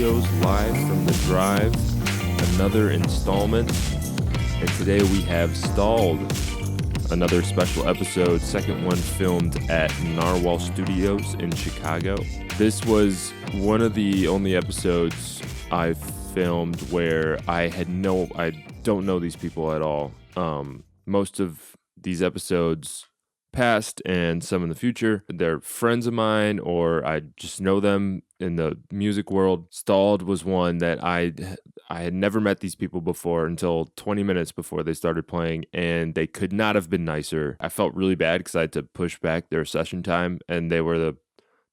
Studios, live from the drive, another installment. And today we have Stalled, another special episode, second one filmed at Narwhal Studios in Chicago. This was one of the only episodes I filmed where I don't know these people at all. Most of these episodes past and some in the future, they're friends of mine or I just know them in the music world. Stalled was one that I had never met these people before until 20 minutes before they started playing, and they could not have been nicer. I felt really bad because I had to push back their session time, and they were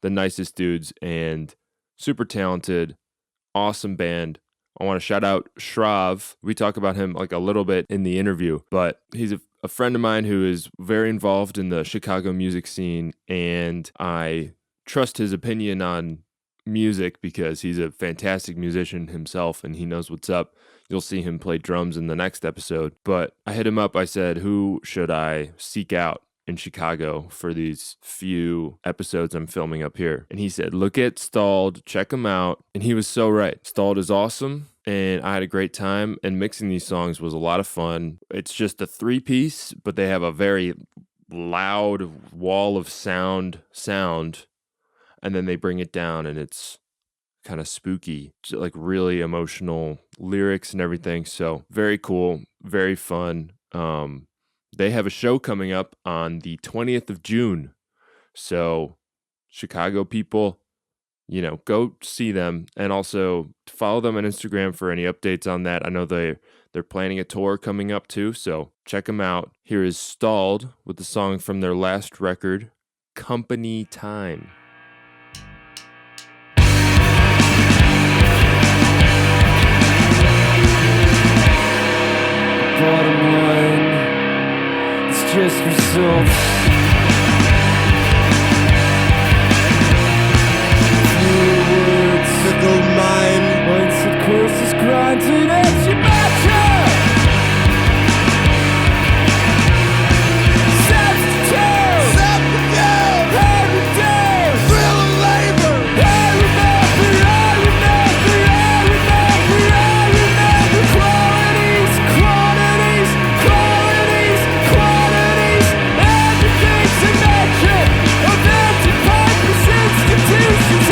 the nicest dudes and super talented, awesome band. I want to shout out Shrav. We talk about him like a little bit in the interview, but he's a friend of mine who is very involved in the Chicago music scene, and I trust his opinion on music because he's a fantastic musician himself and he knows what's up. You'll see him play drums in the next episode. But I hit him up. I said, who should I seek out in Chicago for these few episodes I'm filming up here? And he said, look at Stalled, check him out. And he was so right. Stalled is awesome. And I had a great time, and mixing these songs was a lot of fun. It's just a 3-piece, but they have a very loud wall of sound, and then they bring it down, and it's kind of spooky, like really emotional lyrics and everything. So very cool, very fun. They have a show coming up on the 20th of June. So Chicago people, go see them, and also follow them on Instagram for any updates on that. I know they're planning a tour coming up too, so check them out. Here is Stalled with the song from their last record, Company Time. Bottom line, it's just results. Gold mine. Once the course is grinding at your matcha. Substitute. Every day. Thrill of labor. I remember. Qualities. Everything's a metric of empty purpose institutions.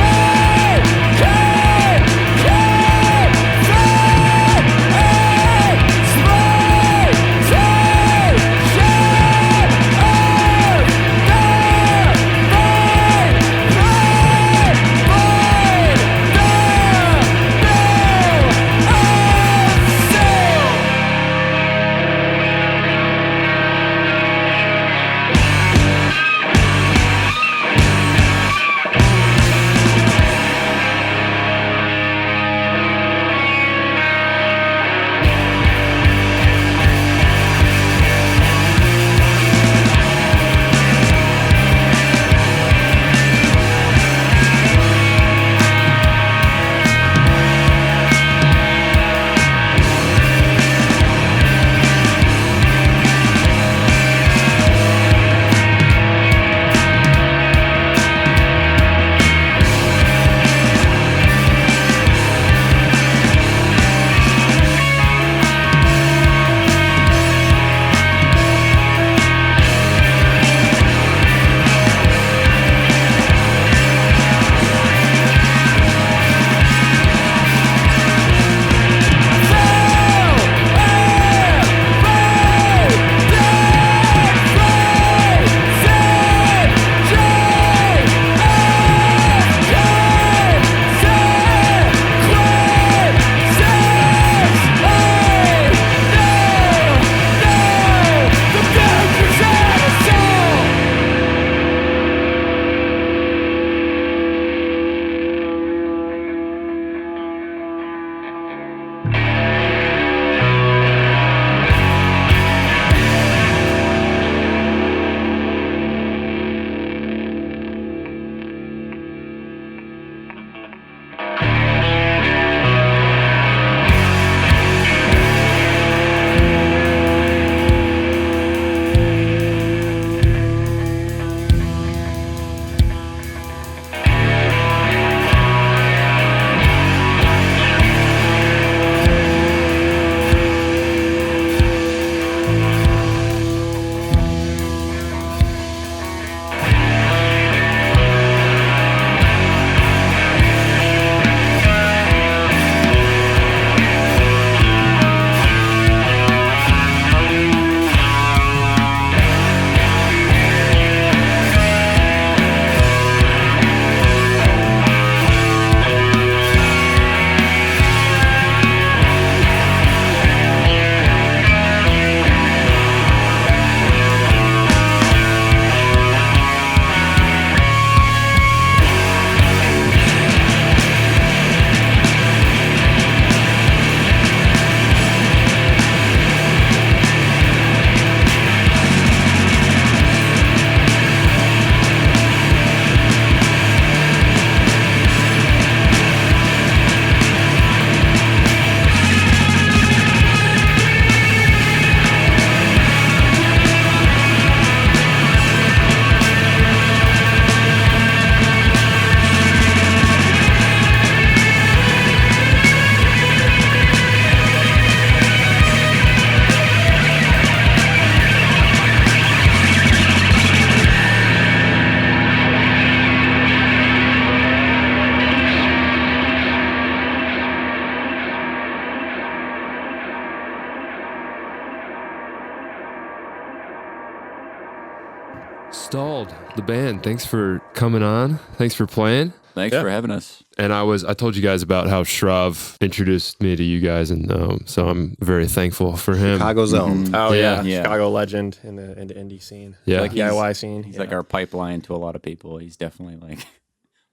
Stalled, the band, thanks for coming on. Thanks for playing. Thanks for having us. And I told you guys about how Shrav introduced me to you guys, and so I'm very thankful for him. Chicago's own. Oh yeah. Yeah. Chicago legend in the indie scene. Yeah. Like DIY scene. He's like our pipeline to a lot of people. He's definitely like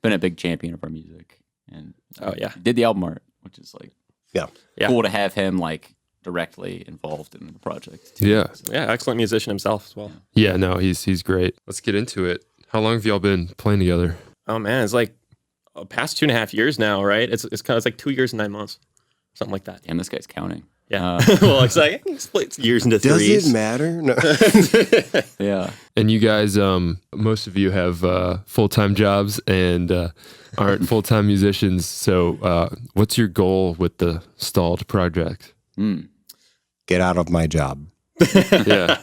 been a big champion of our music, and did the album art, which is like Yeah. cool to have him like directly involved in the project too. Yeah. Yeah, excellent musician himself as well. Yeah, no, he's great. Let's get into it. How long have y'all been playing together? Oh man, it's like past 2.5 years now, right? It's like 2 years and 9 months, something like that. Damn, this guy's counting. Yeah. Well, it's like I can split years into Does threes. it matter? No. Yeah. And you guys, most of you have full-time jobs and aren't full-time musicians. So what's your goal with the Stalled project? Get out of my job. Yeah.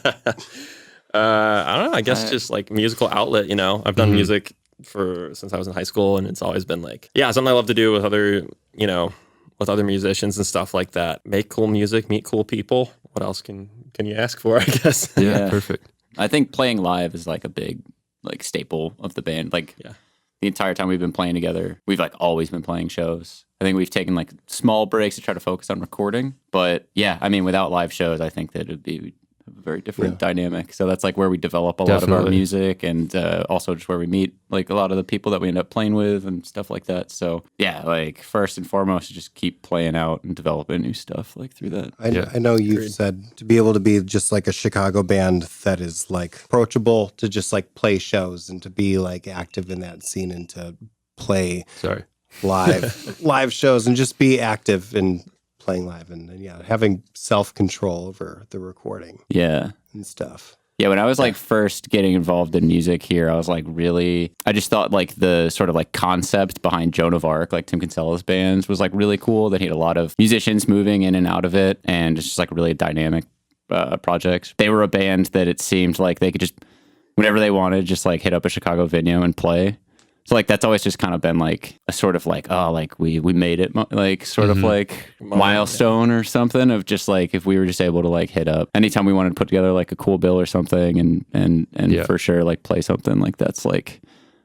I don't know. I guess just like musical outlet. You know, I've done music since I was in high school, and it's always been like, something I love to do with other musicians and stuff like that. Make cool music, meet cool people. What else can you ask for? I guess. Yeah, perfect. I think playing live is like a big like staple of the band. Like the entire time we've been playing together, we've like always been playing shows. I think we've taken like small breaks to try to focus on recording. But yeah, I mean, without live shows, I think that it'd be a very different dynamic. So that's like where we develop a lot of our music, and also just where we meet like a lot of the people that we end up playing with and stuff like that. So yeah, like first and foremost, just keep playing out and developing new stuff like through that. I know you've said to be able to be just like a Chicago band that is like approachable to just like play shows and to be like active in that scene and to play live shows and just be active in playing live and having self-control over the recording and stuff. Yeah, when I was like first getting involved in music here, I was like I just thought like the sort of like concept behind Joan of Arc, like Tim Kinsella's bands, was like really cool. That he had a lot of musicians moving in and out of it, and it's just like a really dynamic project. They were a band that it seemed like they could just, whenever they wanted, just like hit up a Chicago venue and play. So like that's always just kind of been like a sort of like, oh, like we made it, like sort of like milestone or something of just like if we were just able to like hit up anytime we wanted to put together like a cool bill or something and for sure like play something like that's like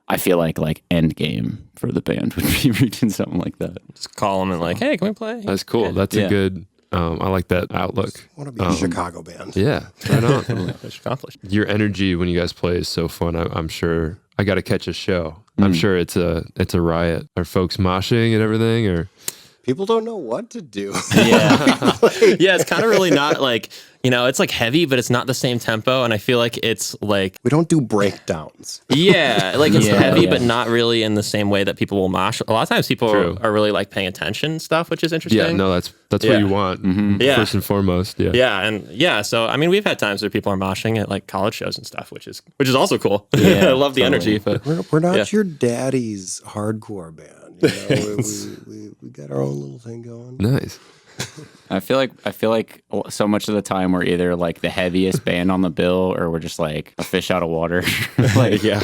I feel like end game for the band would be reaching something like that. Just call them and like, hey, can we play? That's cool. That's a good. I like that outlook. I want to be a Chicago band. Yeah, right on. Accomplished. Your energy when you guys play is so fun. I'm sure I got to catch a show. I'm sure it's a riot. Are folks moshing and everything, or people don't know what to do? Yeah. It's kind of really not like, it's like heavy, but it's not the same tempo. And I feel like it's like, We don't do breakdowns. like it's heavy, but not really in the same way that people will mosh. A lot of times people are really like paying attention and stuff, which is interesting. yeah, no, that's what you want first and foremost. So I mean, we've had times where people are moshing at like college shows and stuff, which is also cool. I love the energy, but We're not your daddy's hardcore band. We got our own little thing going. Nice. I feel like so much of the time we're either like the heaviest band on the bill or we're just like a fish out of water.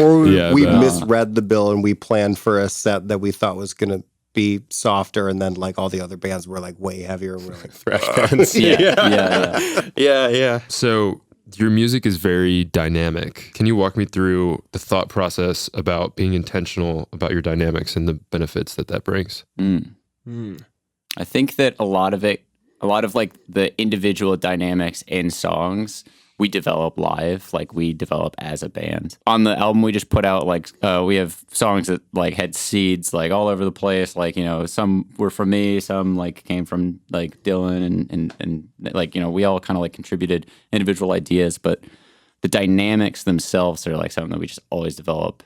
Or we misread the bill and we planned for a set that we thought was going to be softer, and then like all the other bands were like way heavier. And we're like thrash bands. Yeah. So your music is very dynamic. Can you walk me through the thought process about being intentional about your dynamics and the benefits that brings? I think that a lot of like the individual dynamics in songs we develop live, like we develop as a band. On the album we just put out, like we have songs that like had seeds like all over the place. Like, some were from me, some like came from like Dylan and like, we all kind of like contributed individual ideas, but the dynamics themselves are like something that we just always develop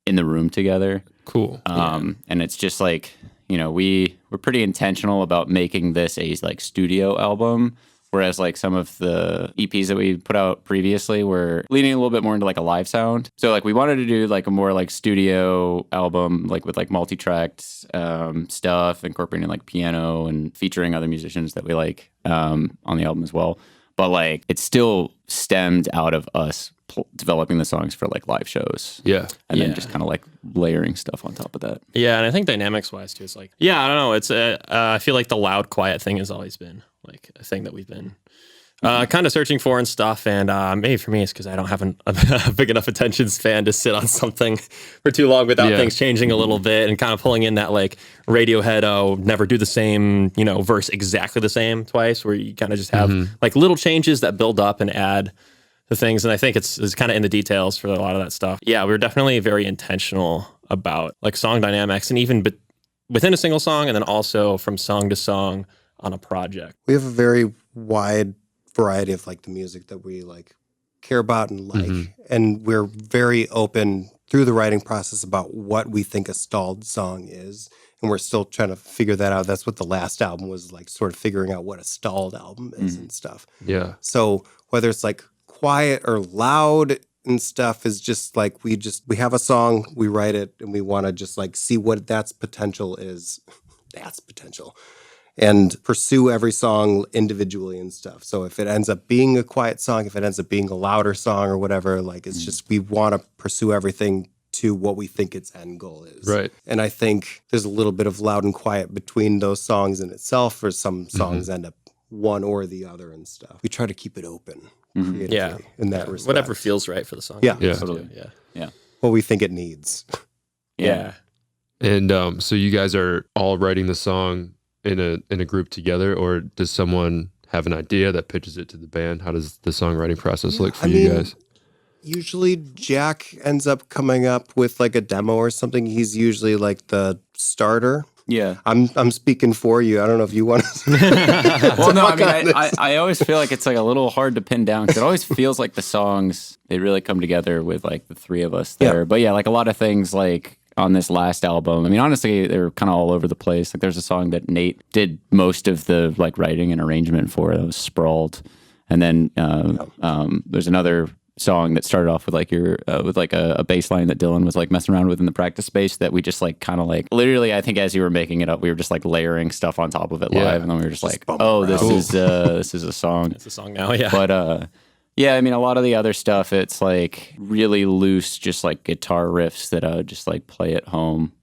in the room together. Cool. And it's just like, we're pretty intentional about making this a like studio album, whereas like some of the EPs that we put out previously were leaning a little bit more into like a live sound. So like we wanted to do like a more like studio album, like with like multi-tracked stuff, incorporating like piano and featuring other musicians that we like on the album as well. But like it still stemmed out of us developing the songs for like live shows. Yeah. And then just kind of like layering stuff on top of that. Yeah, and I think dynamics wise too, it's like, I don't know. It's I feel like the loud quiet thing has always been like a thing that we've been kind of searching for and stuff. And maybe for me, it's because I don't have a big enough attention span to sit on something for too long without things changing a little bit and kind of pulling in that like Radiohead, never do the same, verse exactly the same twice, where you kind of just have like little changes that build up and add the things. And I think it's kind of in the details for a lot of that stuff. Yeah, we were definitely very intentional about like song dynamics, and even within a single song, and then also from song to song on a project. We have a very wide variety of like the music that we like care about and like, and we're very open through the writing process about what we think a stalled song is, and we're still trying to figure that out. That's what the last album was like, sort of figuring out what a stalled album is and stuff. Yeah. So whether it's like quiet or loud and stuff is just like we have a song, we write it, and we want to just like see what that's potential is. That's potential. And pursue every song individually and stuff. So if it ends up being a quiet song, if it ends up being a louder song or whatever, like it's just we want to pursue everything to what we think its end goal is. Right. And I think there's a little bit of loud and quiet between those songs in itself, or some songs end up one or the other and stuff. We try to keep it open creatively in that respect. Whatever feels right for the song. Yeah. Totally. Yeah. What we think it needs. Yeah. And so you guys are all writing the song in a group together, or does someone have an idea that pitches it to the band? How does the songwriting process look for you guys? Usually Jack ends up coming up with like a demo or something. He's usually like the starter. Yeah. I'm speaking for you. I don't know if you want to. Well, no, I mean, I always feel like it's like a little hard to pin down, because it always feels like the songs, they really come together with like the three of us there. Yeah. But yeah, like a lot of things like on this last album, I mean, honestly, they're kind of all over the place. Like there's a song that Nate did most of the like writing and arrangement for, that was Sprawled. And then there's another song that started off with like with like a bass line that Dylan was like messing around with in the practice space, that we just like kind of like literally, I think as you were making it up, we were just like layering stuff on top of it live, and then we were just like, oh, this is a song. It's a song now, yeah. But yeah, I mean, a lot of the other stuff, it's like really loose, just like guitar riffs that I would just like play at home.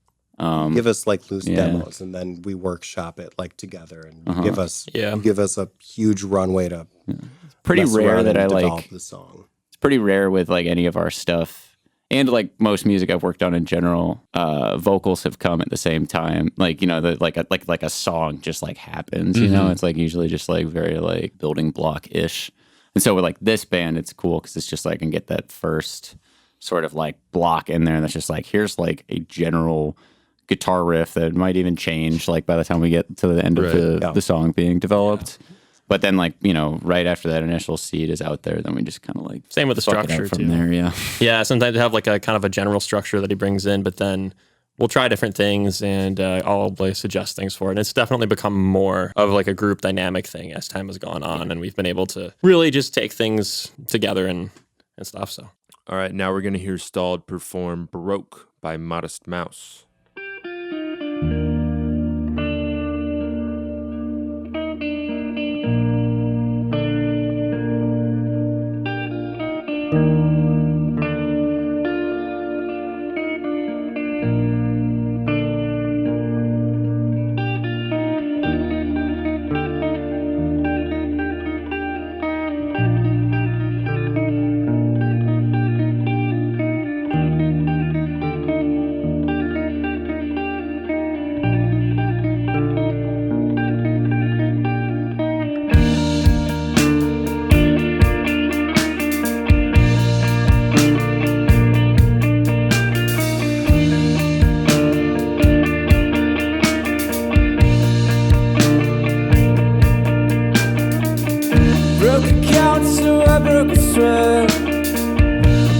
Give us like loose demos, and then we workshop it like together, and give us a huge runway to. It's pretty rare that I like the song. It's pretty rare with like any of our stuff, and like most music I've worked on in general. Vocals have come at the same time, like like a song just like happens. You know, it's like usually just like very like building block ish. And so with like this band, it's cool because it's just like I can get that first sort of like block in there, and that's just like, here's like a general guitar riff that might even change like by the time we get to the end of the song being developed. Yeah. But then like, right after that initial seed is out there, then we just kind of like same with the structure from too. There, yeah. Yeah, sometimes they have like a kind of a general structure that he brings in, but then we'll try different things, and I'll like suggest things for it. And it's definitely become more of like a group dynamic thing as time has gone on, and we've been able to really just take things together and stuff. So, all right, now we're gonna hear Stalled perform "Baroque" by Modest Mouse.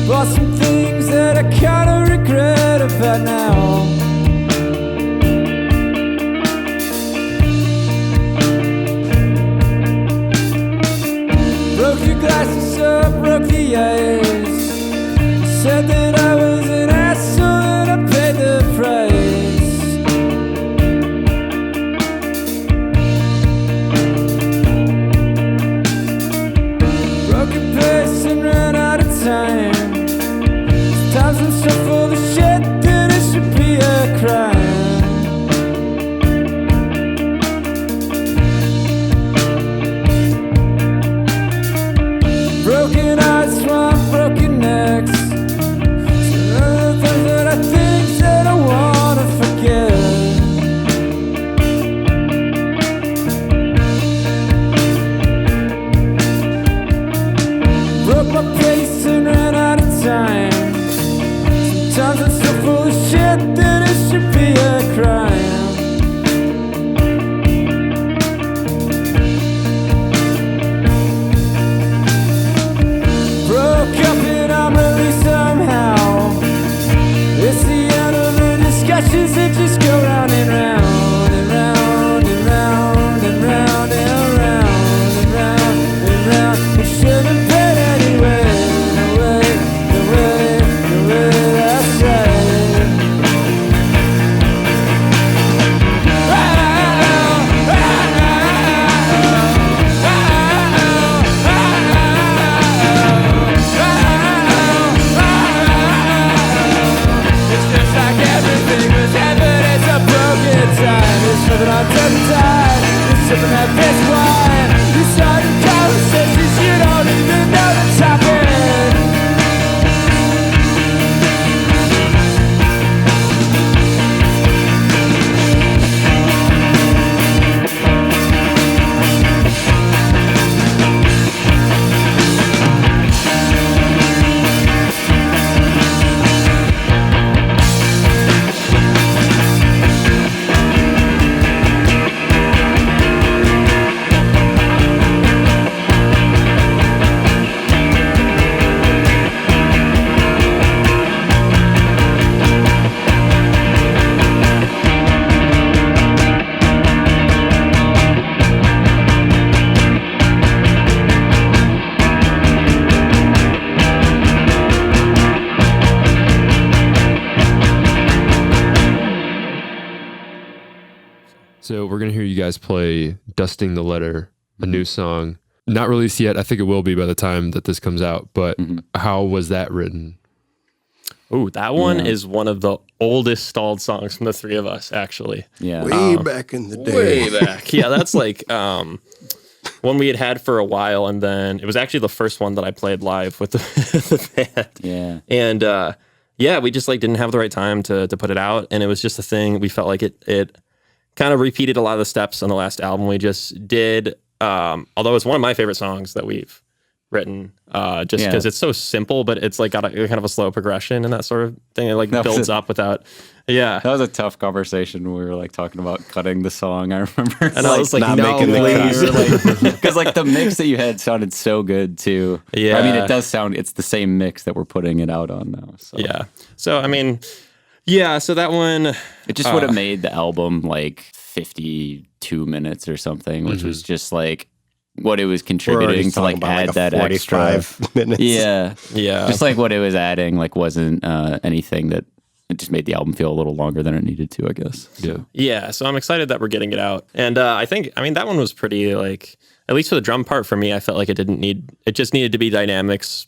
Bought some things that I kinda regret about now. Broke your glasses up, broke the ice. Said that I was an asshole and I paid the price. Broke a pace and ran out of time. Sometimes I'm so full of shit that it should be a crime. So we're going to hear you guys play Dusting the Letter, a new song. Not released yet. I think it will be by the time that this comes out. But how was that written? Ooh, that one is one of the oldest Stalled songs from the three of us, actually. Yeah. Way back in the day. Way back. Yeah, that's like one we had for a while. And then it was actually the first one that I played live with the band. Yeah. And we just like didn't have the right time to put it out. And it was just a thing. We felt like it kind of repeated a lot of the steps on the last album we just did. Although it's one of my favorite songs that we've written, just because it's so simple, but it's like got a kind of a slow progression and that sort of thing. It like builds up without, That was a tough conversation when we were like talking about cutting the song. I remember, and I was like, no, please, because like the mix that you had sounded so good too. Yeah, I mean, it does sound. It's the same mix that we're putting it out on now. So. Yeah, so I mean, so that one, it just would have made the album like 52 minutes or something, which was just like what it was contributing to like add that 45 extra minutes. Yeah. Just like what it was adding, like wasn't anything that it just made the album feel a little longer than it needed to, I guess. Yeah. So I'm excited that we're getting it out, and I think that one was pretty like, at least for the drum part for me, I felt like it just needed to be dynamics,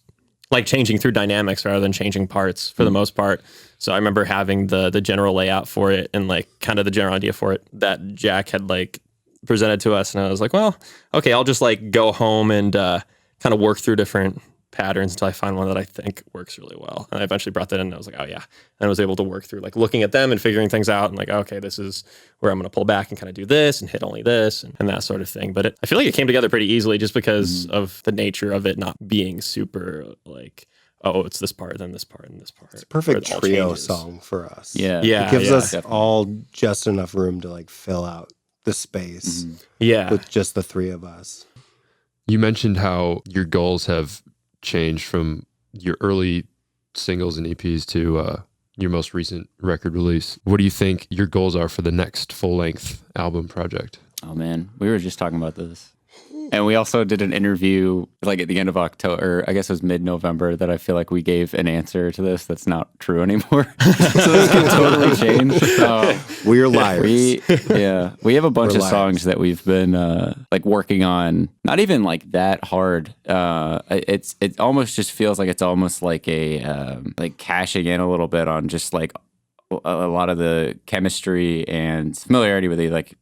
like changing through dynamics rather than changing parts for the most part. So I remember having the general layout for it and like kind of the general idea for it that Jack had like presented to us. And I was like, well, okay, I'll just like go home and kind of work through different patterns until I find one that I think works really well. And I eventually brought that in and I was like, oh yeah. And I was able to work through like looking at them and figuring things out and like, okay, this is where I'm going to pull back and kind of do this and hit only this and that sort of thing. But I feel like it came together pretty easily just because of the nature of it not being super like, oh, it's this part, then this part, and this part. It's a perfect trio song for us. Yeah. It gives us all just enough room to like fill out the space with just the three of us. You mentioned how your goals have changed from your early singles and EPs to your most recent record release. What do you think your goals are for the next full-length album project? Oh man, we were just talking about this. And we also did an interview like at the end of October, I guess it was mid-November, that I feel like we gave an answer to this that's not true anymore. So this can totally change. We're liars. We have a bunch of songs that we've been like working on, not even like that hard. It almost just feels like it's almost like a like cashing in a little bit on just like a lot of the chemistry and familiarity with it, like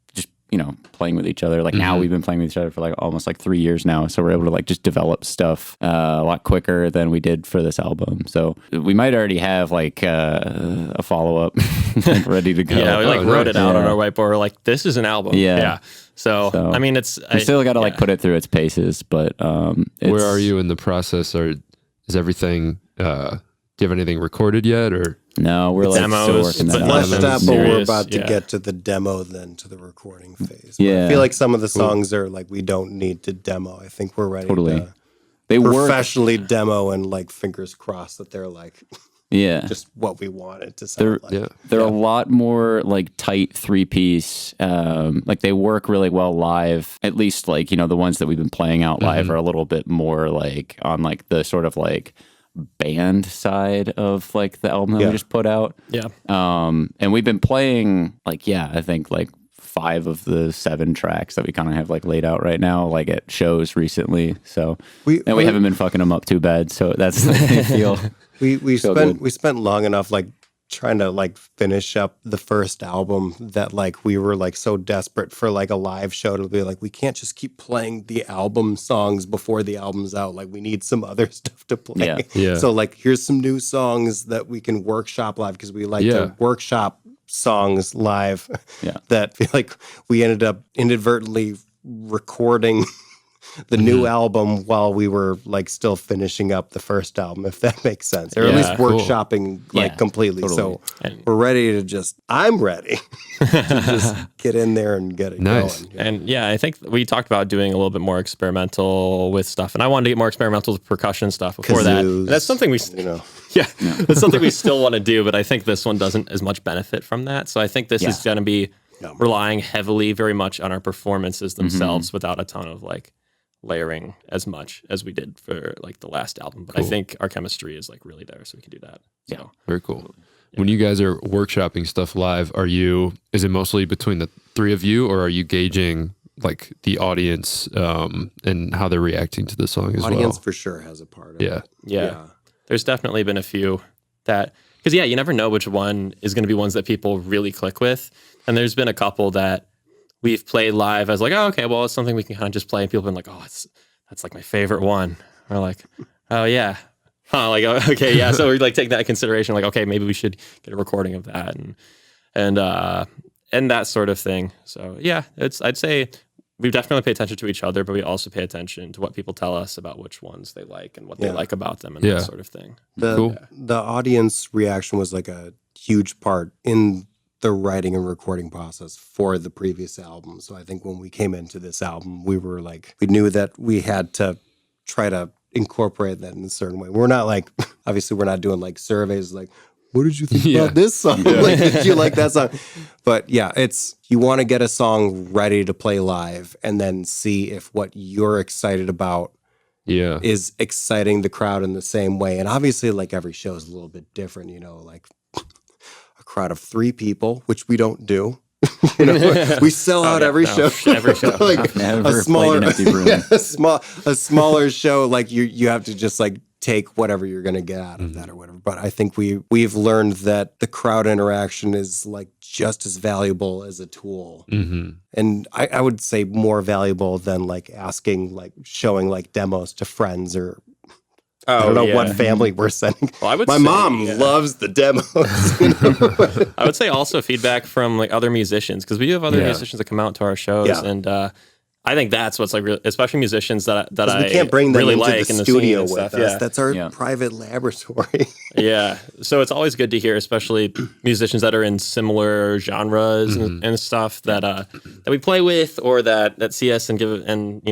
playing with each other. Like now we've been playing with each other for like almost like 3 years now. So we're able to like just develop stuff a lot quicker than we did for this album. So we might already have like a follow-up like ready to go. Yeah, we like wrote it out on our whiteboard. We're like, this is an album. Yeah. So I mean, we still got to like put it through its paces, but where are you in the process? Or is everything, do you have anything recorded yet or? No, we're like demos, still working that Fleshed out. out, but we're about to get to the demo, then to the recording phase. But I feel like some of the songs are like we don't need to demo. I think we're ready to professionally demo and like fingers crossed that they're like just what we want it to sound like. They're a lot more like tight 3-piece. Like they work really well live. At least like the ones that we've been playing out live are a little bit more like on like the sort of like band side of like the album that we just put out. And we've been playing like I think like 5 of the 7 tracks that we kind of have like laid out right now, like at shows recently. So we haven't been fucking them up too bad. So that's the feel. We spent long enough like trying to like finish up the first album that like we were like so desperate for like a live show to be like, we can't just keep playing the album songs before the album's out. Like we need some other stuff to play. So like here's some new songs that we can workshop live, because we like to workshop songs live that feel like we ended up inadvertently recording the new album while we were like still finishing up the first album, if that makes sense, or at least workshopping like completely. Totally. So we're ready to I'm ready to just get in there and get it going. And I think we talked about doing a little bit more experimental with stuff, and I wanted to get more experimental with percussion stuff before that. And that's something that's something we still want to do, but I think this one doesn't as much benefit from that. So I think this is going to be relying heavily very much on our performances themselves without a ton of like layering as much as we did for like the last album. But I think our chemistry is like really there, so we can do that. So very cool. When you guys are workshopping stuff live, is it mostly between the three of you, or are you gauging like the audience and how they're reacting to the song as well? Audience for sure has a part of it. Yeah. There's definitely been a few that, because you never know which one is going to be ones that people really click with. And there's been a couple that we've played live as like, oh, okay, well, it's something we can kind of just play. And people have been like, oh, that's like my favorite one. Or like, oh yeah. Huh, like, okay, yeah. So we like take that into consideration, like, okay, maybe we should get a recording of that and that sort of thing. So yeah, I'd say we definitely pay attention to each other, but we also pay attention to what people tell us about which ones they like and what they like about them and that sort of thing. The audience reaction was like a huge part in the writing and recording process for the previous album. So I think when we came into this album, we knew that we had to try to incorporate that in a certain way. We're not like, obviously we're not doing like surveys like, what did you think about this song? Like, did you like that song? But yeah, you want to get a song ready to play live and then see if what you're excited about is exciting the crowd in the same way. And obviously, like every show is a little bit different, like a crowd of 3 people, which we don't do. We sell out every show. Every show. Like never played an empty room. A smaller show, like you have to just like take whatever you're going to get out of that or whatever. But I think we've learned that the crowd interaction is like just as valuable as a tool. Mm-hmm. And I would say more valuable than like showing like demos to friends or I don't know what family we're sending. Well, My mom loves the demos. I would say also feedback from like other musicians, because we do have other musicians that come out to our shows, and I think that's what's like, especially musicians that I we can't bring them really into like the in the studio scene with stuff. us. That's our private laboratory. So it's always good to hear, especially musicians that are in similar genres and stuff that we play with, or that see us and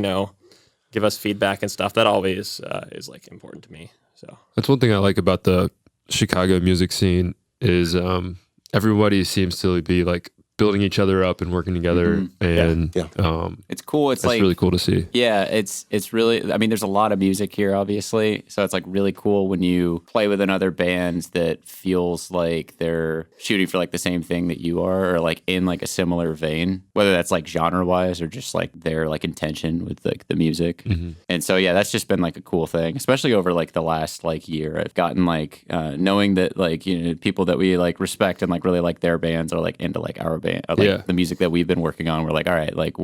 give us feedback and stuff. That always is like important to me. So that's one thing I like about the Chicago music scene is everybody seems to be like building each other up and working together, and it's cool. It's really cool to see. Yeah, it's really. I mean, there's a lot of music here, obviously, so it's like really cool when you play with another band that feels like they're shooting for like the same thing that you are, or like in like a similar vein, whether that's like genre wise or just like their like intention with like the music. Mm-hmm. And so yeah, that's just been like a cool thing, especially over like the last like year. I've gotten like knowing that like people that we like respect and like really like their bands are like into like our band. The music that we've been working on, we're like, all right, like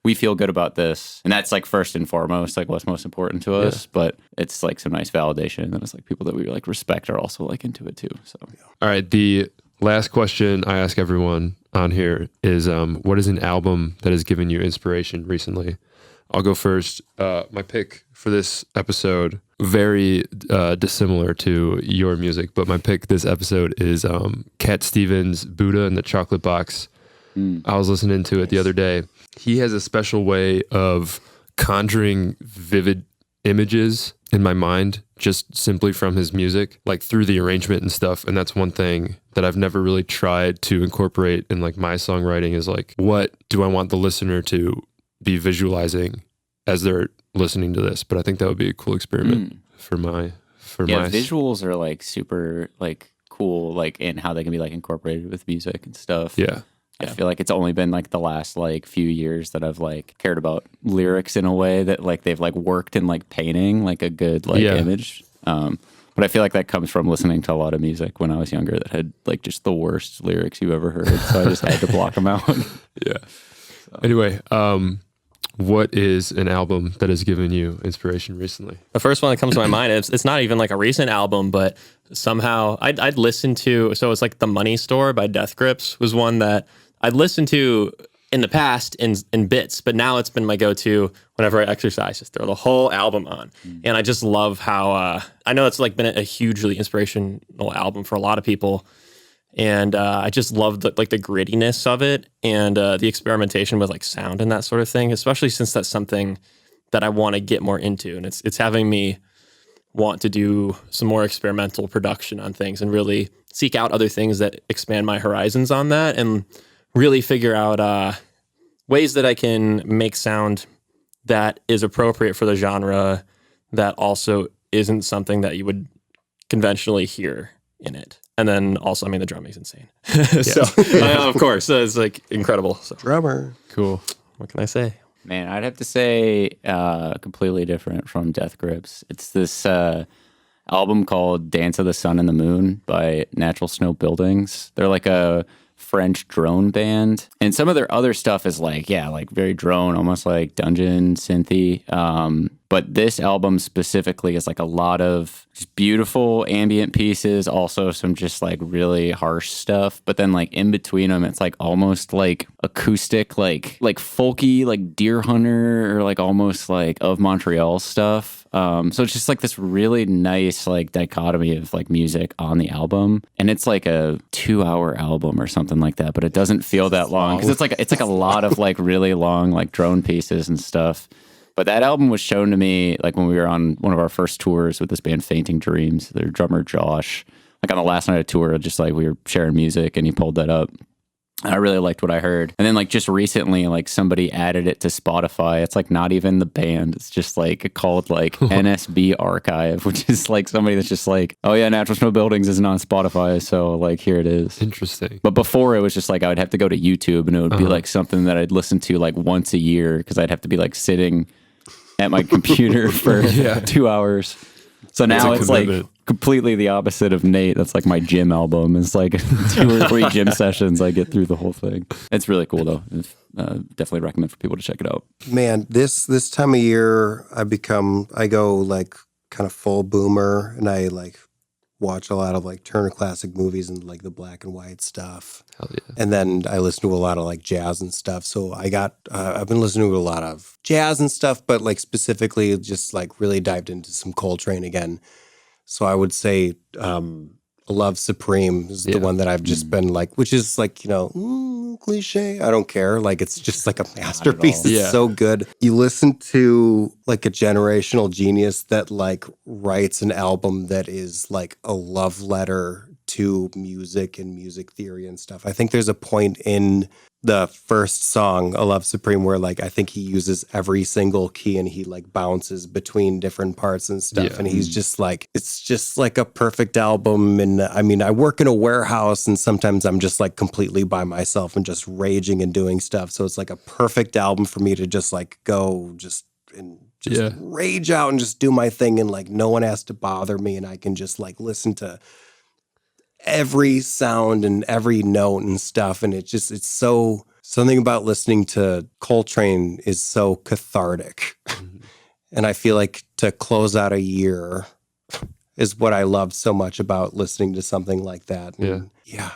we feel good about this, and that's like first and foremost, like what's most important to us. But it's like some nice validation, and it's like people that we like respect are also like into it too. So, all right, the last question I ask everyone on here is, what is an album that has given you inspiration recently? I'll go first. My pick for this episode, very dissimilar to your music, but my pick this episode is Cat Stevens' Buddha and the Chocolate Box. I was listening to it the other day. He has a special way of conjuring vivid images in my mind just simply from his music, like through the arrangement and stuff. And that's one thing that I've never really tried to incorporate in like my songwriting is like, what do I want the listener to be visualizing as they're listening to this? But I think that would be a cool experiment for my visuals are like super like cool, like in how they can be like incorporated with music and stuff. I feel like it's only been like the last like few years that I've like cared about lyrics in a way that like they've like worked in like painting like a good like image. But I feel like that comes from listening to a lot of music when I was younger that had like just the worst lyrics you ever heard. So I just had to block them out. Anyway, what is an album that has given you inspiration recently? The first one that comes to my mind, it's not even like a recent album, but somehow I'd listened to, so it's like The Money Store by Death Grips was one that I'd listened to in the past in bits, but now it's been my go-to whenever I exercise, just throw the whole album on. And I just love how, I know it's like been a hugely inspirational album for a lot of people. And I just love the grittiness of it and the experimentation with like sound and that sort of thing, especially since that's something that I want to get more into. And it's having me want to do some more experimental production on things and really seek out other things that expand my horizons on that and really figure out ways that I can make sound that is appropriate for the genre that also isn't something that you would conventionally hear in it. And then also, I mean, the drumming's insane. So, of course, it's like incredible. So, Drummer. Cool. what can I say? Man, I'd have to say completely different from Death Grips. It's this album called Dance of the Sun and the Moon by Natural Snow Buildings. They're like a French drone band. And some of their other stuff is like, yeah, like very drone, almost like dungeon synthy. But this album specifically is like a lot of just beautiful ambient pieces, also some just like really harsh stuff. But then like in between them, it's like almost like acoustic, like folky, like Deer Hunter or like almost like Of Montreal stuff. So it's just like this really nice like dichotomy of like music on the album. And it's like a 2-hour album or something like that, but it doesn't feel that long because it's like a lot of like really long like drone pieces and stuff. But that album was shown to me like when we were on one of our first tours with this band Fainting Dreams, their drummer Josh. Like on the last night of tour, just like we were sharing music and he pulled that up. And I really liked what I heard. And then like just recently, like somebody added it to Spotify. It's like not even the band. It's just like called like NSB Archive, which is like somebody that's just like, oh yeah, Natural Snow Buildings isn't on Spotify. So like here it is. Interesting. But before it was just like I would have to go to YouTube and it would be like something that I'd listen to like once a year because I'd have to be like sitting at my computer for 2 hours. So now it's like completely the opposite of Nate. That's like my gym album. It's like 2 or 3 gym sessions. I get through the whole thing. It's really cool though. Definitely recommend for people to check it out. Man, this time of year, I go like kind of full boomer, and I like watch a lot of like Turner Classic Movies and like the black and white stuff. Hell yeah. And then I listen to a lot of like jazz and stuff. So I've been listening to a lot of jazz and stuff, but like specifically just like really dived into some Coltrane again. So I would say Love Supreme is the one that I've just been like, which is like, cliche. I don't care. Like it's just like a masterpiece. It's so good. You listen to like a generational genius that like writes an album that is like a love letter to music and music theory and stuff. I think there's a point in the first song, A Love Supreme, where like I think he uses every single key and he like bounces between different parts and stuff. Yeah. And he's just like, it's just like a perfect album. And I mean, I work in a warehouse and sometimes I'm just like completely by myself and just raging and doing stuff. So it's like a perfect album for me to just like go rage out and just do my thing. And like no one has to bother me and I can just like listen to every sound and every note and stuff. And it's so, something about listening to Coltrane is so cathartic. And I feel like to close out a year is what I love so much about listening to something like that. And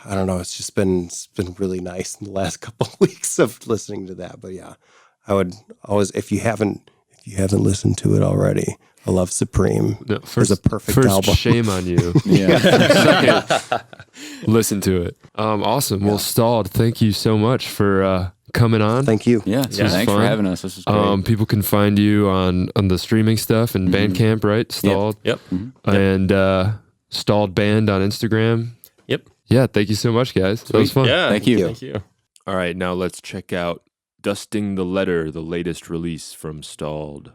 I don't know. It's been really nice in the last couple of weeks of listening to that. But yeah, I would always, if you haven't listened to it already, I Love Supreme. No, is a perfect album. Shame on you. Second, listen to it. Awesome. Well, Stalled, thank you so much for coming on. Thank you. Yeah, thanks for having us. This was great. People can find you on the streaming stuff and Bandcamp, right? Stalled. Yep. And Stalled Band on Instagram. Yep. Yeah, thank you so much, guys. That was fun. Yeah, thank you. Thank you. All right, now let's check out Dusting the Letter, the latest release from Stalled.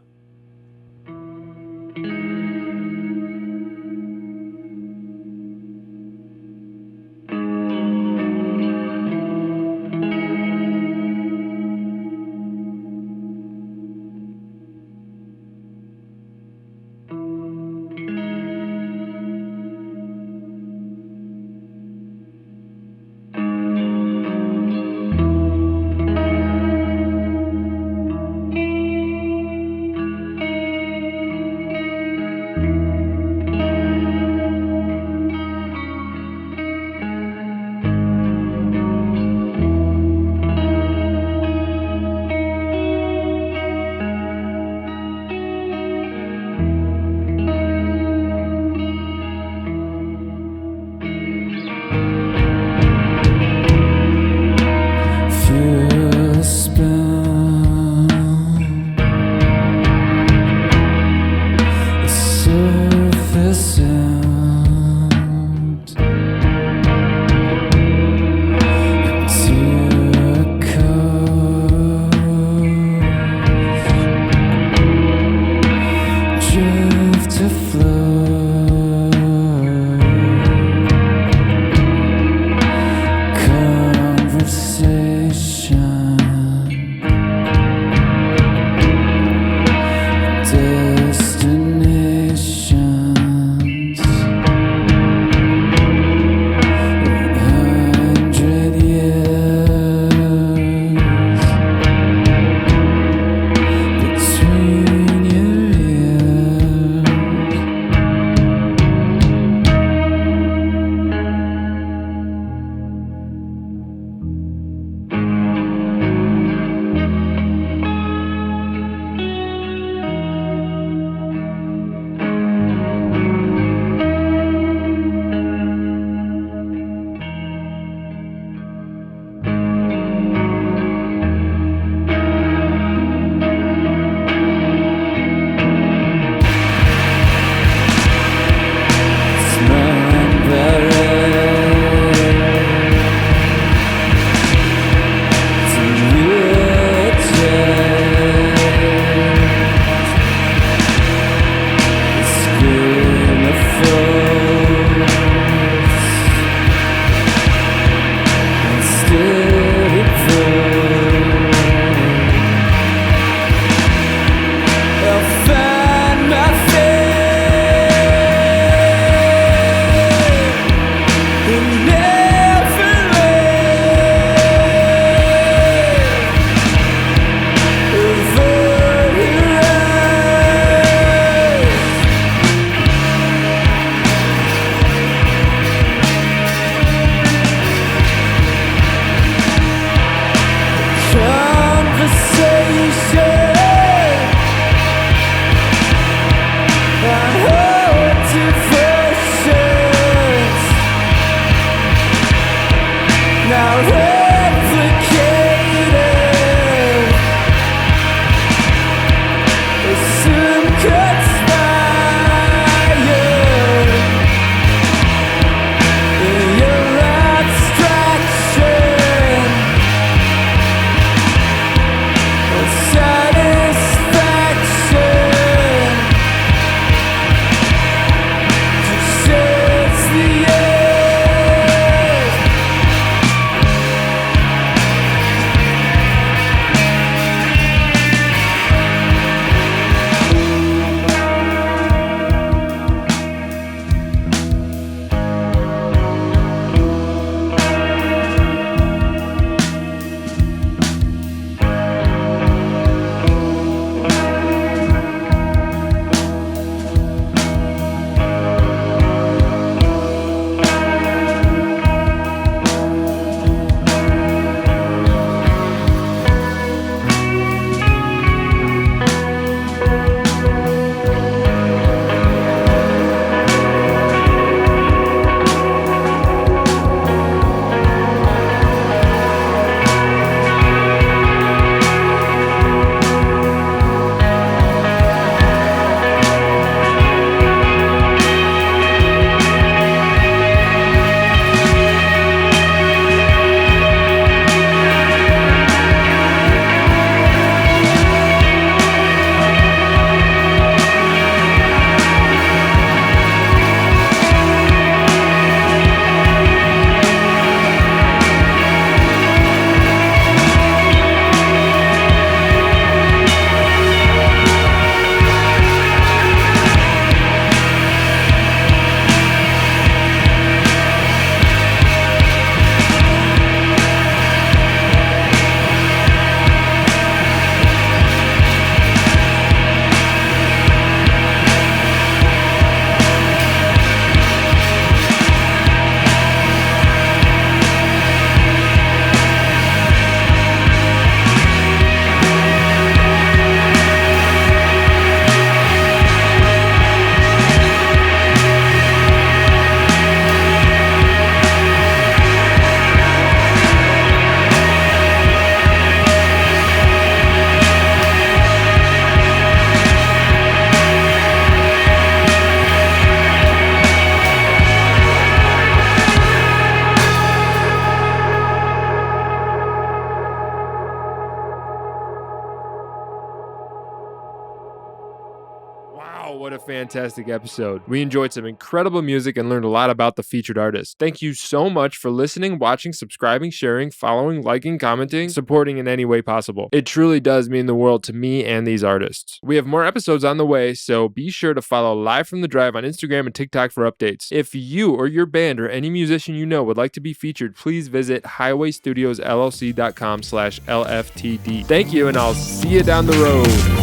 fantastic episode. We enjoyed some incredible music and learned a lot about the featured artist. Thank you so much for listening, watching, subscribing, sharing, following, liking, commenting, supporting in any way possible. It truly does mean the world to me and these artists. We have more episodes on the way, so be sure to follow Live from the Drive on Instagram and TikTok for updates. If you or your band or any musician you know would like to be featured, please visit highwaystudioslLC.com/LFTD. Thank you, and I'll see you down the road.